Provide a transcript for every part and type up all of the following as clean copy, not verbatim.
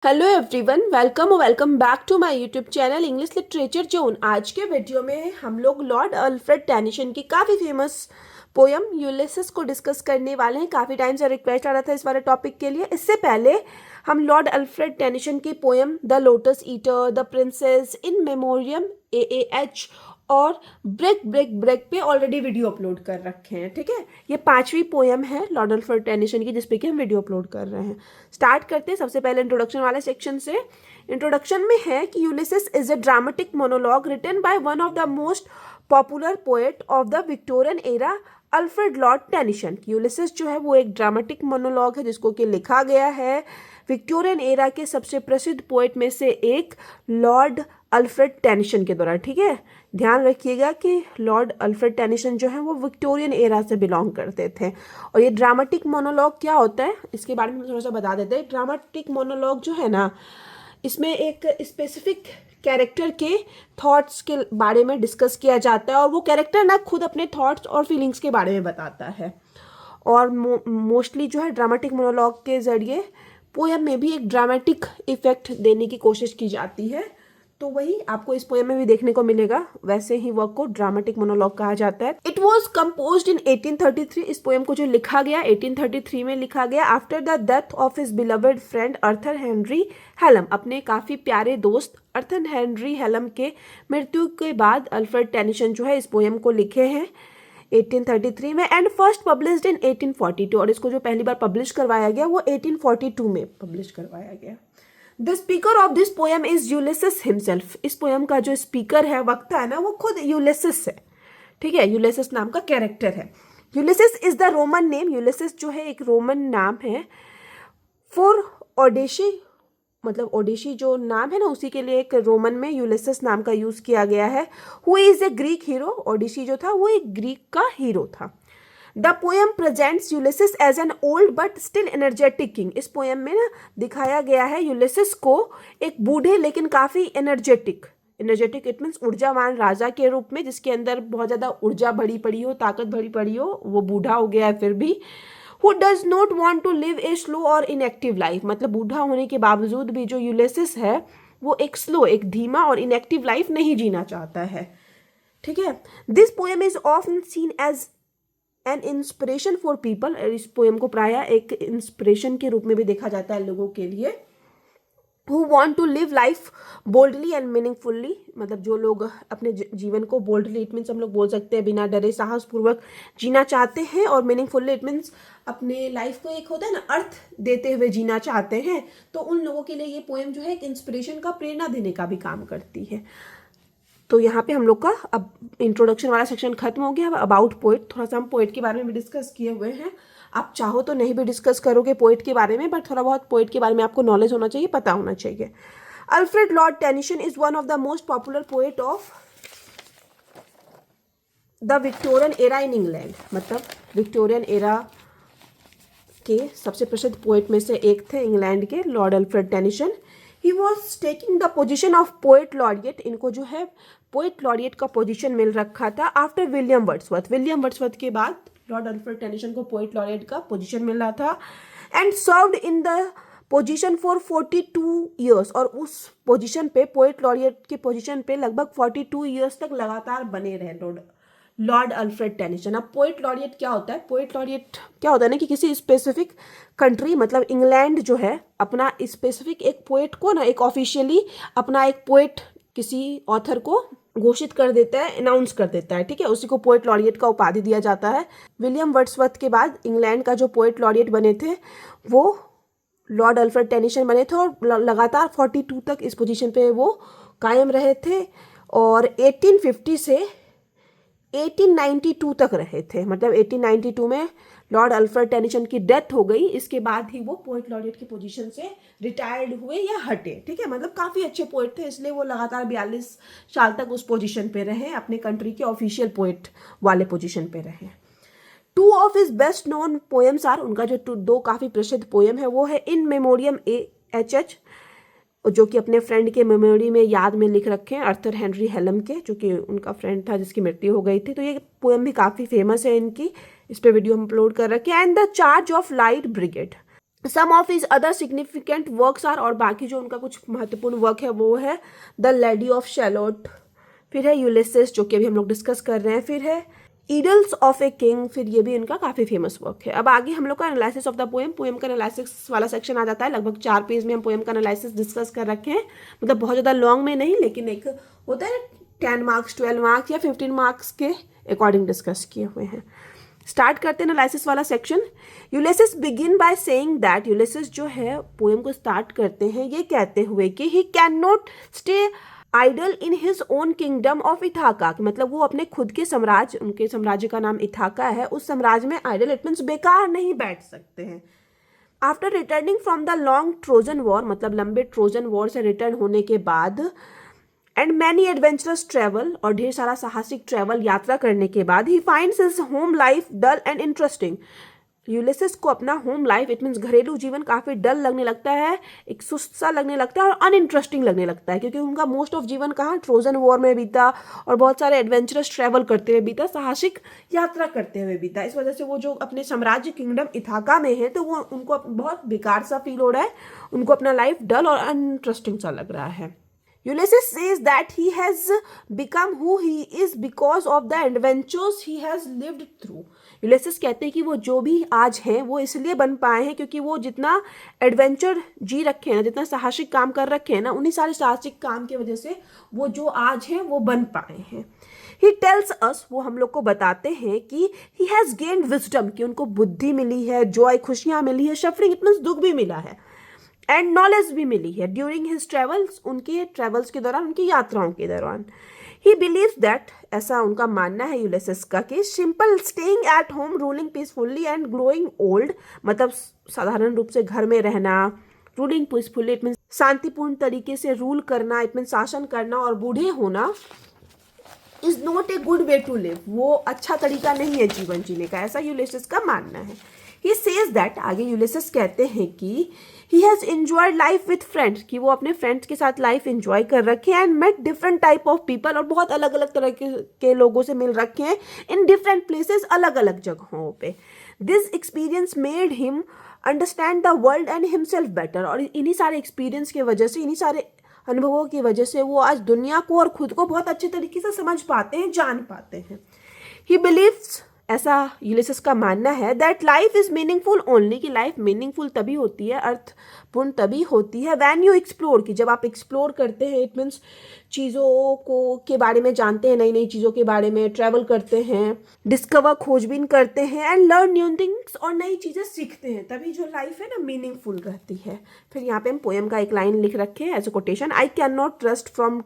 Hello everyone, welcome back to my YouTube channel English literature zone. आज के video में हम लोग लॉर्ड अल्फ्रेड टेनिसन की काफ़ी फेमस पोयम यूलिसिस को डिस्कस करने वाले हैं। काफ़ी टाइम से रिक्वेस्ट आ रहा था इस वाले टॉपिक के लिए। इससे पहले हम लॉर्ड अल्फ्रेड टेनिसन की poem the lotus eater, the princess, in memoriam AAH और ब्रेक ब्रेक ब्रेक पे ऑलरेडी वीडियो अपलोड कर रखे हैं। ठीक है, ये 5वीं पोयम है लॉर्ड अल्फ्रेड टेनिसन की जिसपे कि हम वीडियो अपलोड कर रहे हैं। स्टार्ट करते हैं सबसे पहले इंट्रोडक्शन वाले सेक्शन से। इंट्रोडक्शन में है कि Ulysses is a dramatic monologue written by one of the most popular poet of the Victorian era, Alfred Lord Tennyson. Ulysses जो है वो एक ड्रामेटिक मोनोलॉग है जिसको कि लिखा गया है विक्टोरियन एरा के सबसे प्रसिद्ध पोएट में से एक लॉर्ड अल्फ्रेड टेनिसन के द्वारा। ठीक है, ध्यान रखिएगा कि लॉर्ड अल्फ्रेड टेनिसन जो है वो विक्टोरियन एरा से बिलोंग करते थे। और ये ड्रामेटिक मोनोलॉग क्या होता है इसके बारे में थोड़ा सा बता देते हैं। ड्रामेटिक मोनोलॉग जो है ना, इसमें एक स्पेसिफिक कैरेक्टर के थॉट्स के बारे में डिस्कस किया जाता है और वो कैरेक्टर ना खुद अपने थॉट्स और फीलिंग्स के बारे में बताता है। और मोस्टली जो है ड्रामेटिक मोनोलॉग के ज़रिए पोएम में भी एक ड्रामेटिक इफेक्ट देने की कोशिश की जाती है। तो वही आपको इस पोएम में भी देखने को मिलेगा। वैसे ही वर्क को ड्रामेटिक मोनोलॉग कहा जाता है। इट वॉज कंपोज्ड इन 1833। इस पोएम को जो लिखा गया 1833 में लिखा गया after the death of his beloved friend Arthur Henry Hallam. अपने काफ़ी प्यारे दोस्त अर्थर हेनरी हेलम के मृत्यु के बाद अल्फ्रेड टेनिसन जो है इस पोएम को लिखे हैं 1833 में एंड फर्स्ट पब्लिश्ड इन 1842। और इसको जो पहली बार पब्लिश करवाया गया वो 1842 में पब्लिश करवाया गया। The speaker of this poem is Ulysses himself. इस पोएम का जो स्पीकर है, वक्ता है ना, वो खुद यूलिसिस है। ठीक है, यूलिसिस नाम का कैरेक्टर है। Ulysses is the Roman name. Ulysses जो है एक रोमन नाम है फॉर ओडेशी, मतलब ओडिशी जो नाम है ना उसी के लिए एक रोमन में यूलिसिस नाम का यूज किया गया है। Who is a Greek hero. Odysseus जो था वो एक ग्रीक का हीरो था। The poem presents Ulysses as an old but still energetic king. इस पोएम में ना दिखाया गया है यूलिसिस को एक बूढ़े लेकिन काफ़ी एनर्जेटिक इट मीन्स ऊर्जावान राजा के रूप में, जिसके अंदर बहुत ज़्यादा ऊर्जा भरी पड़ी हो, ताकत भरी पड़ी हो। वो बूढ़ा हो गया है फिर भी। Who does not want to live a slow और इनएक्टिव लाइफ। मतलब बूढ़ा होने के बावजूद भी जो यूलिसिस है वो एक स्लो, एक धीमा और इनएक्टिव लाइफ नहीं जीना चाहता है। ठीक है, this poem is often seen as an inspiration for people. इस पोएम को प्रायः एक इंस्पिरेशन के रूप में भी देखा जाता है लोगों के लिए। Who want to live life boldly and meaningfully. मतलब जो लोग अपने जीवन को बोल्डली, इट मीन्स हम लोग बोल सकते हैं बिना डरे, साहसपूर्वक जीना चाहते हैं। और मीनिंगफुल्ली इट मीन्स अपने लाइफ को एक होता है ना अर्थ देते हुए जीना चाहते हैं। तो उन लोगों के लिए ये पोएम जो है एक इंस्पिरेशन का, प्रेरणा देने का भी काम करती है। तो यहाँ पे हम लोग का अब इंट्रोडक्शन वाला सेक्शन खत्म हो गया। अब अबाउट पोएट, थोड़ा सा हम पोएट के बारे में भी डिस्कस किए हुए हैं। आप चाहो तो नहीं भी डिस्कस करोगे पोएट के बारे में, बट थोड़ा बहुत पोएट के बारे में आपको नॉलेज होना चाहिए, पता होना चाहिए। Alfred Lord Tennyson is one of the most popular poet of the Victorian era in England. मतलब विक्टोरियन एरा के सबसे प्रसिद्ध पोएट में से एक थे इंग्लैंड के Lord Alfred Tennyson. He was taking the position of poet laureate. इनको जो है पोएट लॉरिएट का पोजीशन मिल रखा था after William Wordsworth. William Wordsworth के बाद लॉर्ड अल्फ्रेड टेनिसन को पोएट लॉरिएट का पोजीशन मिल रहा था and served in the position for 42 years. और उस पोजीशन पे, पोएट लॉरिएट के पोजीशन पे लगभग 42 ईयर्स तक लगातार बने रहे लॉर्ड अल्फ्रेड टेनिसन। अब पोएट लॉरिएट क्या होता है? पोएट लॉरिएट क्या होता है ना कि किसी स्पेसिफिक कंट्री, मतलब इंग्लैंड जो है, अपना स्पेसिफिक एक पोएट को ना, एक ऑफिशियली अपना एक पोएट किसी ऑथर को घोषित कर देता है, अनाउंस कर देता है। ठीक है, उसी को पोएट लॉरिएट का उपाधि दिया जाता है। विलियम वर्ड्सवर्थ के बाद इंग्लैंड का जो पोएट लॉरिएट बने थे वो लॉर्ड अल्फ्रेड टेनिसन बने थे और लगातार 42 तक इस पोजीशन पे वो कायम रहे थे। और 1850 से 1892 तक रहे थे। मतलब 1892 में लॉर्ड अल्फ्रेड टेनिसन की डेथ हो गई। इसके बाद ही वो पोएट लॉरिएट की पोजीशन से रिटायर्ड हुए या हटे। ठीक है, मतलब काफ़ी अच्छे पोएट थे, इसलिए वो लगातार 42 साल तक उस पोजीशन पे रहे, अपने कंट्री के ऑफिशियल पोएट वाले पोजीशन पे रहे। Two of his best known poems are, उनका जो दो काफ़ी प्रसिद्ध पोएम है वो है इन मेमोरियम AHH, जो कि अपने फ्रेंड के मेमोरी में, याद में लिख रखे हैं, अर्थर हेनरी हेलम के, जो कि उनका फ्रेंड था जिसकी मृत्यु हो गई थी। तो ये पोएम भी काफ़ी फेमस है इनकी, इस पे वीडियो हम अपलोड कर रखे हैं। And the charge of light brigade. Some of his other significant works are, और बाकी जो उनका कुछ महत्वपूर्ण वर्क है वो है द लेडी ऑफ शैलोट, फिर है यूलिसेस जो कि अभी हम लोग डिस्कस कर रहे हैं, फिर है ईडल्स ऑफ ए किंग, फिर ये भी इनका काफ़ी फेमस वर्क है। अब आगे हम लोग का analysis of the poem, poem का एनालिसिस वाला सेक्शन आ जाता है। लगभग 4 पेज में हम पोएम का एनालिसिस डिस्कस कर रखे हैं, मतलब बहुत ज़्यादा लॉन्ग में नहीं, लेकिन एक होता है 10 मार्क्स 12 मार्क्स या 15 मार्क्स के अकॉर्डिंग डिस्कस किए हुए हैं। स्टार्ट करते हैं एनालिसिस वाला section. Ulysses begin by saying that, Ulysses जो है पोएम को स्टार्ट करते हैं ये कहते हुए कि he can not stay idle in his own kingdom of Ithaca, मतलब वो अपने खुद के साम्राज्य, उनके साम्राज्य का नाम इथाका है, उस साम्राज्य में आइडल इट मीन्स बेकार नहीं बैठ सकते हैं। After returning from the long Trojan war, मतलब लंबे ट्रोजन वॉर से रिटर्न होने के बाद, एंड मैनी एडवेंचरस ट्रैवल, और ढेर सारा साहसिक ट्रैवल यात्रा करने के बाद, he finds his home life dull and interesting, Ulysses को अपना होम लाइफ इट मीन्स घरेलू जीवन काफ़ी डल लगने लगता है, एक सुस्त सा लगने लगता है और अनइंटरेस्टिंग लगने लगता है, क्योंकि उनका मोस्ट ऑफ जीवन कहाँ ट्रोजन वॉर में बीता और बहुत सारे एडवेंचरस ट्रैवल करते हुए बीता, साहसिक यात्रा करते हुए बीता। इस वजह से वो जो अपने साम्राज्य किंगडम इथाका में है तो वो उनको बहुत बेकार सा फील हो रहा है, उनको अपना लाइफ डल और अनइंटरेस्टिंग सा लग रहा है। Ulysses says that he has become who he is because of the adventures he has lived through. यूलिसेस कहते हैं कि वो जो भी आज हैं वो इसलिए बन पाए हैं क्योंकि वो जितना एडवेंचर जी रखे हैं ना, जितना साहसिक काम कर रखे हैं ना, उन्हीं सारे साहसिक काम की वजह से वो जो आज हैं वो बन पाए हैं। ही टेल्स अस, वो हम लोग को बताते हैं कि ही हैज़ गेन्ड विजडम, कि उनको बुद्धि मिली है, जॉय खुशियाँ मिली है, सफरिंग इट मीन्स दुख भी मिला है, एंड नॉलेज भी मिली है ड्यूरिंग हिज ट्रेवल्स, उनके ट्रेवल्स के दौरान, उनकी यात्राओं के दौरान। ही बिलीव्स दैट, ऐसा उनका मानना है यूलिसेस का, कि simple staying at home ruling peacefully and growing old, मतलब साधारण रूप से घर में रहना, रूलिंग पीसफुल्ली इट मीन्स शांतिपूर्ण तरीके से रूल करना, इट मीन्स शासन करना और बूढ़े होना, is not a good way to live, वो अच्छा तरीका नहीं है जीवन जीने का, ऐसा यूलिसेस का मानना है। ही सेज दैट, आगे यूलिसेस कहते हैं कि he has enjoyed life with friends, कि वो अपने फ्रेंड्स के साथ लाइफ एंजॉय कर रखे हैं, and met different type of people, और बहुत अलग अलग तरह के लोगों से मिल रखे हैं, इन डिफरेंट प्लेसेस, अलग अलग जगहों पे। This experience made him understand the world and himself better, और इन्हीं सारे एक्सपीरियंस की वजह से, इन्हीं सारे अनुभवों की वजह से वो आज दुनिया को और खुद को बहुत अच्छे तरीके से समझ पाते हैं, जान पाते हैं। ही बिलीव्स, ऐसा यूलिसेस का मानना है, that life is meaningful only, कि लाइफ मीनिंगफुल तभी होती है, अर्थपूर्ण तभी होती है, व्हेन यू एक्सप्लोर, कि जब आप एक्सप्लोर करते हैं, इट मीन्स चीज़ों को के बारे में जानते हैं, नई नई चीज़ों के बारे में ट्रैवल करते हैं, डिस्कवर खोजबीन करते हैं, एंड लर्न न्यू थिंग्स, और नई चीज़ें सीखते हैं, तभी जो लाइफ है ना मीनिंगफुल रहती है। फिर यहाँ पे हम पोएम का एक लाइन लिख रखे हैं as a quotation, I can not rest from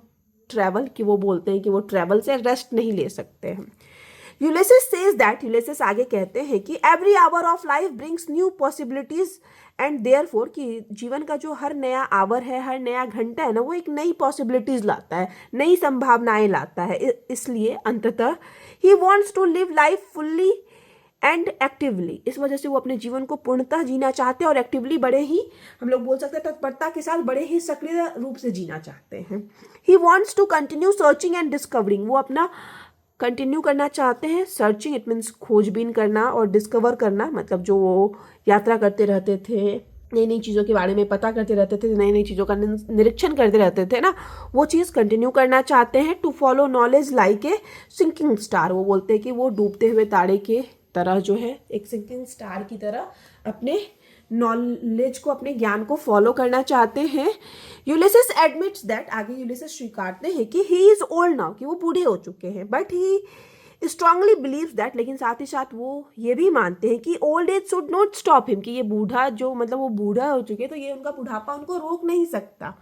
travel, कि वो बोलते हैं कि वो ट्रैवल से रेस्ट नहीं ले सकते हैं। यूलिसेस सेज दैट, यूलिसेस आगे कहते हैं कि every hour of life brings new possibilities and therefore, कि जीवन का जो हर नया आवर है, हर नया घंटा है ना, वो एक नई पॉसिबिलिटीज लाता है, नई संभावनाएं लाता है, इसलिए अंततः he wants to live life fully and actively, इस वजह से वो अपने जीवन को पूर्णतः जीना चाहते हैं और एक्टिवली, बड़े ही हम लोग बोल सकते हैं तत्परता के साथ, बड़े ही सक्रिय रूप से जीना चाहते हैं। He wants to continue searching and discovering, वो अपना कंटिन्यू करना चाहते हैं, सर्चिंग इट मीन्स खोजबीन करना, और डिस्कवर करना मतलब जो वो यात्रा करते रहते थे, नई नई चीज़ों के बारे में पता करते रहते थे, नई नई चीज़ों का निरीक्षण करते रहते थे ना, वो चीज़ कंटिन्यू करना चाहते हैं। To follow knowledge like a sinking star, वो बोलते हैं कि वो डूबते हुए तारे के तरह जो है, एक सिंकिंग स्टार की तरह अपने नॉलेज को, अपने ज्ञान को फॉलो करना चाहते हैं। यूलिसेस एडमिट्स दैट, आगे यूलिसेस स्वीकारते हैं कि ही इज ओल्ड नाउ, कि वो बूढ़े हो चुके हैं, but he strongly believes that, लेकिन साथ ही साथ वो ये भी मानते हैं कि old age should not stop him, कि ये बूढ़ा जो मतलब वो बूढ़ा हो चुके तो ये उनका बुढ़ापा उनको रोक नहीं सकता।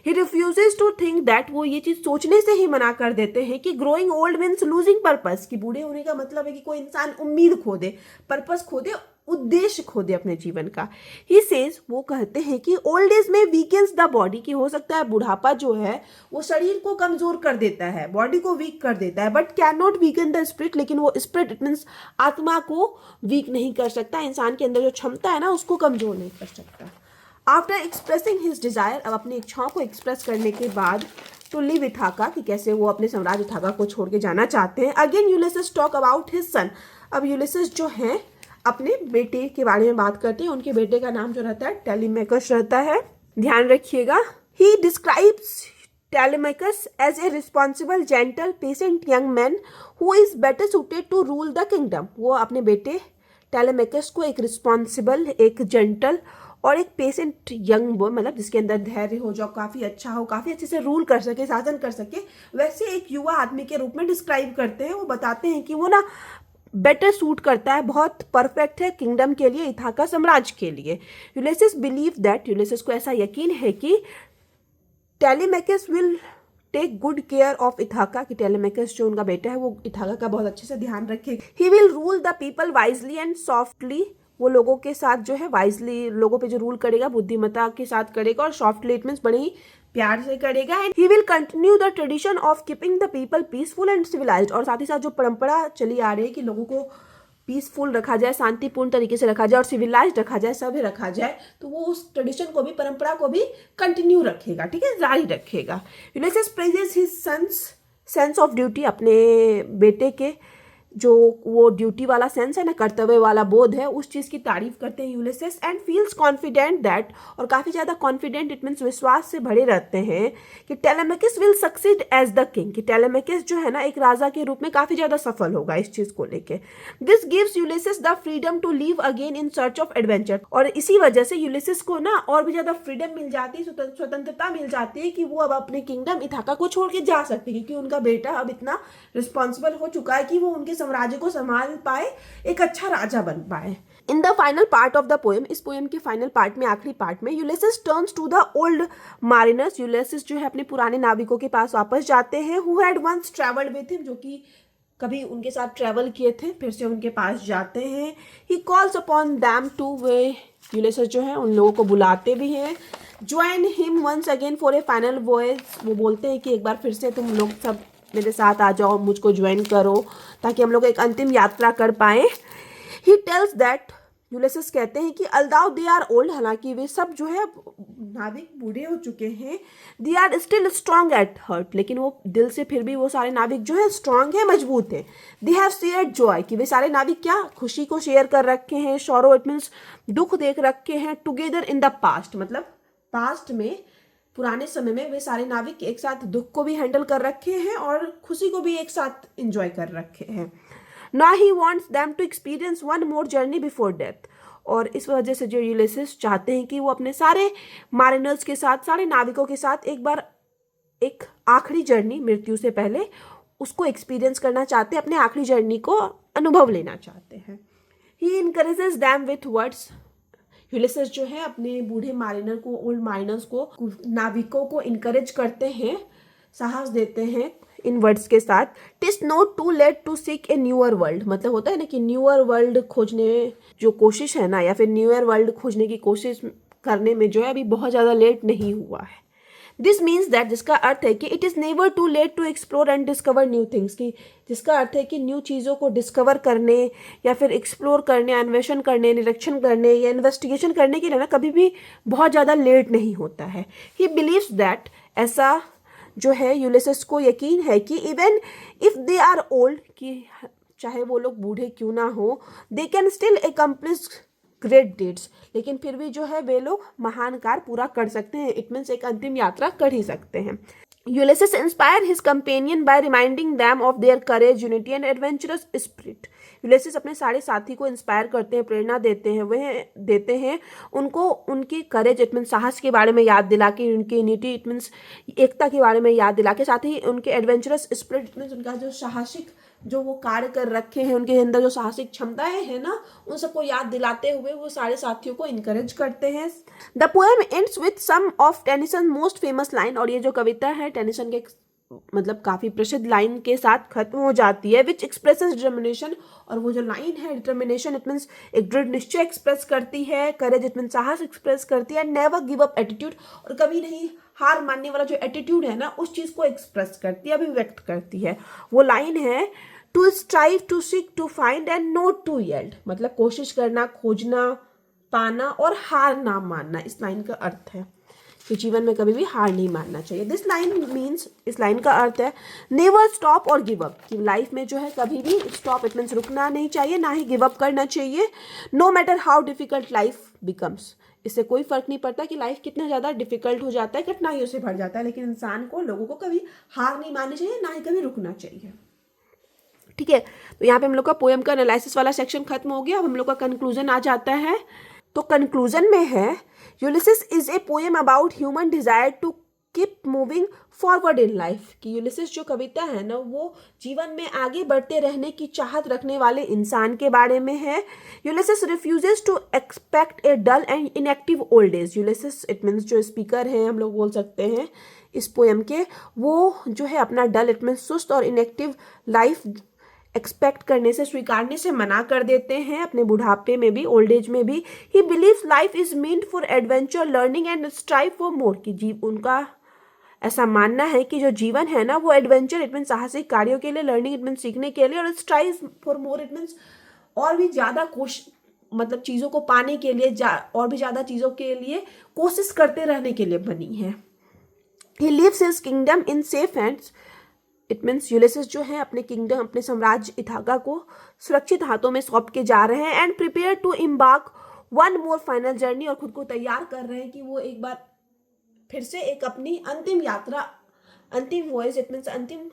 ही रिफ्यूजेज टू थिंक दैट, वो ये चीज़ सोचने से ही मना कर देते हैं कि growing old means losing purpose, कि बूढ़े होने का मतलब है कि कोई इंसान उम्मीद खो दे, पर्पस खो दे, उद्देश्य खो दे अपने जीवन का। ही सेज, वो कहते हैं कि ओल्ड एज में वीकेंस द बॉडी, की हो सकता है बुढ़ापा जो है वो शरीर को कमजोर कर देता है, बॉडी को वीक कर देता है, but can not weaken the spirit, लेकिन वो स्पिरिट इट मीन्स आत्मा को वीक नहीं कर सकता, इंसान के अंदर जो क्षमता है ना उसको कमजोर नहीं कर सकता। आफ्टर एक्सप्रेसिंग हिज डिजायर, अब अपनी इच्छाओं को एक्सप्रेस करने के बाद, टू लिव इथाका, कि कैसे वो अपने साम्राज्य इथाका को छोड़ के जाना चाहते हैं। Again Ulysses talk about his son, अब यूलिसेस जो हैं अपने बेटे के बारे में बात करते हैं। उनके बेटे का नाम जो रहता है टेलीमेकस रहता है, ध्यान रखिएगा। He describes Telemachus as a responsible gentle patient young man who is better suited to rule the kingdom. वो अपने बेटे टेलीमेकस को एक रिस्पॉन्सिबल, एक जेंटल और एक पेशेंट यंग बॉय, मतलब जिसके अंदर धैर्य हो, जो काफ़ी अच्छा हो, काफ़ी अच्छे से रूल कर सके, शासन कर सके, वैसे एक युवा आदमी के रूप में डिस्क्राइब करते हैं। वो बताते हैं कि वो ना बेटर सूट करता है, बहुत परफेक्ट है किंगडम के लिए, इथाका साम्राज्य के लिए। यूलिसिस बिलीव दैट, यूलिसिस को ऐसा यकीन है कि Telemachus will take good care of Ithaca, कि टेलीमेकस जो उनका बेटा है वो इथाका का बहुत अच्छे से ध्यान रखेगा। He will rule the people wisely and softly, वो लोगों के साथ जो है वाइजली, लोगों पे जो रूल करेगा बुद्धिमत्ता के साथ करेगा, और सॉफ्टली इट मीन्स बड़े ही प्यार से करेगा। And he will continue the tradition of keeping the people peaceful and civilised, और साथ ही साथ जो परंपरा चली आ रही है कि लोगों को पीसफुल रखा जाए, शांतिपूर्ण तरीके से रखा जाए और सिविलाइज्ड रखा जाए, सभ्य रखा जाए, तो वो उस ट्रेडिशन को भी, परंपरा को भी कंटिन्यू रखेगा, ठीक है, जारी रखेगा। Ulysses praises his son's sense of duty, अपने बेटे के जो वो ड्यूटी वाला सेंस है ना, कर्तव्य वाला बोध है, उस चीज़ की तारीफ करते हैं Ulysses. And feels confident that, और काफ़ी ज़्यादा कॉन्फिडेंट, इट मीन्स विश्वास से भरे रहते हैं कि Telemachus will succeed as the king, कि टेलीमेकस जो है ना एक राजा के रूप में काफ़ी ज़्यादा सफल होगा इस चीज़ को लेके। This gives Ulysses the freedom to leave again in search of adventure, और इसी वजह से यूलिसिस को ना और भी ज़्यादा फ्रीडम मिल जाती है, स्वतंत्रता मिल जाती है कि वो अब अपने किंगडम इथाका को छोड़ के जा सकते हैं, क्योंकि उनका बेटा अब इतना रिस्पॉन्सिबल हो चुका है कि वो उनके साम्राज्य को संभाल पाए, एक अच्छा राजा बन पाए। In the final part of the poem, इस पोएम के फाइनल पार्ट में, आखिरी पार्ट में, Ulysses turns to the old mariners, Ulysses जो है अपने पुराने नाविकों के पास वापस जाते हैं, who had once travelled with him, जो कि कभी उनके साथ ट्रैवल किए थे, फिर से उनके पास जाते हैं। He calls upon them to, वे यूलिसिस जो है उन लोगों को बुलाते भी हैं। Join him once again for a final voyage, वो बोलते हैं कि एक बार फिर से तुम लोग सब मेरे साथ आ जाओ, मुझको ज्वाइन करो, ताकि हम लोग एक अंतिम यात्रा कर पाए। ही टेल्स दैट, यूलिसिस कहते हैं कि अल्दाउ दे आर ओल्ड, हालांकि वे सब जो है नाविक बूढ़े हो चुके हैं, they are still strong at heart, लेकिन वो दिल से फिर भी वो सारे नाविक जो है स्ट्रॉन्ग है, मजबूत है। दे हैव शेयर्ड जॉय, कि वे सारे नाविक क्या खुशी को शेयर कर रखे हैं, सॉरो इट मीन्स दुख देख रखे हैं, टुगेदर इन द पास्ट, मतलब पास्ट में, पुराने समय में वे सारे नाविक एक साथ दुख को भी हैंडल कर रखे हैं और खुशी को भी एक साथ एंजॉय कर रखे हैं। ना he wants them to experience one more journey before death, और इस वजह से जो यूलिसिस चाहते हैं कि वो अपने सारे मारिनर्स के साथ, सारे नाविकों के साथ एक बार एक आखिरी जर्नी, मृत्यु से पहले उसको एक्सपीरियंस करना चाहते हैं, अपने आखिरी जर्नी को अनुभव लेना चाहते हैं। He encourages them with words, Ulysses जो है अपने बूढ़े मारिनर को, ओल्ड मारिनर्स को, नाविकों को इनकरेज करते हैं, साहस देते हैं इन वर्ड्स के साथ। TISS not to late to seek A newer world, मतलब होता है ना कि न्यूअर वर्ल्ड खोजने जो कोशिश है ना, या फिर न्यूअर वर्ल्ड खोजने की कोशिश करने में जो है अभी बहुत ज़्यादा लेट नहीं हुआ है। दिस मीन्स दैट, जिसका अर्थ है कि it is never too late to explore and discover new things, की जिसका अर्थ है कि न्यू चीज़ों को डिस्कवर करने या फिर एक्सप्लोर करने, अन्वेषण करने, निरीक्षण करने या इन्वेस्टिगेशन करने के लिए ना कभी भी बहुत ज़्यादा लेट नहीं होता है। ही बिलीव्स दैट, ऐसा जो है यूलिसिस को यकीन है कि even if they are old, कि चाहे वो लोग बूढ़े क्यों ना हो, they can still accomplish great deeds, लेकिन फिर भी जो है वे लोग महान कार्य पूरा कर सकते हैं, इट मीन्स एक अंतिम यात्रा कर ही सकते हैं। Ulysses inspire his companion by reminding them of their courage, unity and adventurous spirit. Ulysses अपने सारे साथी को इंस्पायर करते हैं, प्रेरणा देते हैं, वह देते हैं उनको उनकी करेज, इट मीन्स साहस के बारे में याद दिला के, उनकी यूनिटी इट मीन्स एकता के बारे में याद दिला के, साथ ही उनके एडवेंचरस स्पिरिट इट मीन्स उनका जो साहसिक जो वो कार्य कर रखे हैं, उनके अंदर जो साहसिक क्षमताएं हैं ना, उन सबको याद दिलाते हुए वो सारे साथियों को इनकरेज करते हैं। The poem ends with some of Tennyson most famous line, और ये जो कविता है टेनिसन के मतलब काफ़ी प्रसिद्ध लाइन के साथ खत्म हो जाती है, विच एक्सप्रेसेस डिटर्मिनेशन, और वो जो लाइन है डिटर्मिनेशन इट मीन्स एक दृढ़ निश्चय एक्सप्रेस करती है, करेज इट मीन्स साहस एक्सप्रेस करती है, नेवर गिव अप एटीट्यूड, और कभी नहीं हार मानने वाला जो एटीट्यूड है ना, उस चीज़ को एक्सप्रेस करती है, अभिव्यक्त करती है। वो लाइन है to strive to seek to find and not to yield, मतलब कोशिश करना, खोजना, पाना और हार ना मानना, इस लाइन का अर्थ है। कि जीवन में कभी भी हार नहीं मानना चाहिए। दिस लाइन मीन्स, इस लाइन का अर्थ है नेवर स्टॉप और गिव अप, कि लाइफ में जो है कभी भी स्टॉप इट मीन्स रुकना नहीं चाहिए, ना ही गिव अप करना चाहिए। No matter how difficult life becomes, इससे कोई फर्क नहीं पड़ता कि लाइफ कितना ज़्यादा डिफिकल्ट हो जाता है, कठिनाइयों से भर जाता है, लेकिन इंसान को, लोगों को कभी हार नहीं माननी चाहिए, ना ही कभी रुकना चाहिए। ठीक है, तो यहाँ पे हम लोग का पोएम का एनालिसिस वाला सेक्शन खत्म हो गया। अब हम लोग का कंक्लूजन आ जाता है। तो कंक्लूजन में है, Ulysses is a poem about human desire to keep moving forward in life, कि यूलिसिस जो कविता है ना, वो जीवन में आगे बढ़ते रहने की चाहत रखने वाले इंसान के बारे में है। Ulysses refuses to expect a dull and inactive old age. Ulysses it means जो स्पीकर हैं, हम लोग बोल सकते हैं इस पोएम के, वो जो है अपना डल इट मीन्स सुस्त और इनएक्टिव लाइफ एक्सपेक्ट करने से, स्वीकारने से मना कर देते हैं, अपने बुढ़ापे में भी, ओल्ड एज में भी। He believes life is meant for adventure, learning and strive for more, कि उनका ऐसा मानना है कि जो जीवन है ना, वो एडवेंचर इट मीन्स साहसिक कार्यों के लिए, लर्निंग इट मीन्स सीखने के लिए, और strive for more it means और भी ज़्यादा मतलब चीज़ों को पाने के लिए, और भी ज़्यादा चीज़ों के लिए कोशिश करते रहने के लिए बनी है। He leaves his kingdom in safe hands, it means Ulysses जो है अपने किंगडम, अपने साम्राज्य इथाका को सुरक्षित हाथों में सौंप के जा रहे हैं। And prepare to embark one more final journey, और खुद को तैयार कर रहे हैं कि वो एक बार फिर से एक अपनी अंतिम यात्रा, अंतिम वॉयज इट मीन्स अंतिम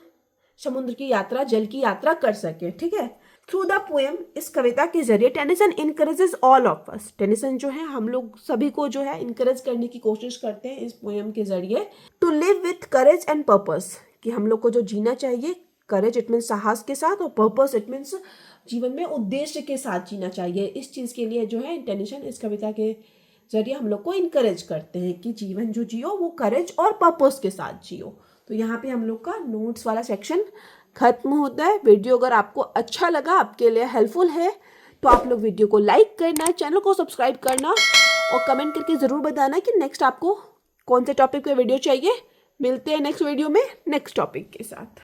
समुद्र की यात्रा, जल की यात्रा कर सके। ठीक है, थ्रू द पोएम, इस कविता के जरिए Tennyson encourages all of us, Tennyson जो है हम लोग सभी को जो है इनकरेज करने की कोशिश करते हैं इस पोएम के जरिए, to live with courage and purpose, कि हम लोग को जो जीना चाहिए, करेज इट मीन्स साहस के साथ, और पर्पस इट मीन्स जीवन में उद्देश्य के साथ जीना चाहिए। इस चीज़ के लिए जो है टेनिसन इस कविता के जरिए हम लोग को इनकरेज करते हैं कि जीवन जो जियो वो करेज और पर्पस के साथ जियो। तो यहाँ पे हम लोग का नोट्स वाला सेक्शन खत्म होता है। वीडियो अगर आपको अच्छा लगा, आपके लिए हेल्पफुल है, तो आप लोग वीडियो को लाइक करना, चैनल को सब्सक्राइब करना, और कमेंट करके ज़रूर बताना कि नेक्स्ट आपको कौन से टॉपिक पे वीडियो चाहिए। मिलते हैं नेक्स्ट वीडियो में नेक्स्ट टॉपिक के साथ।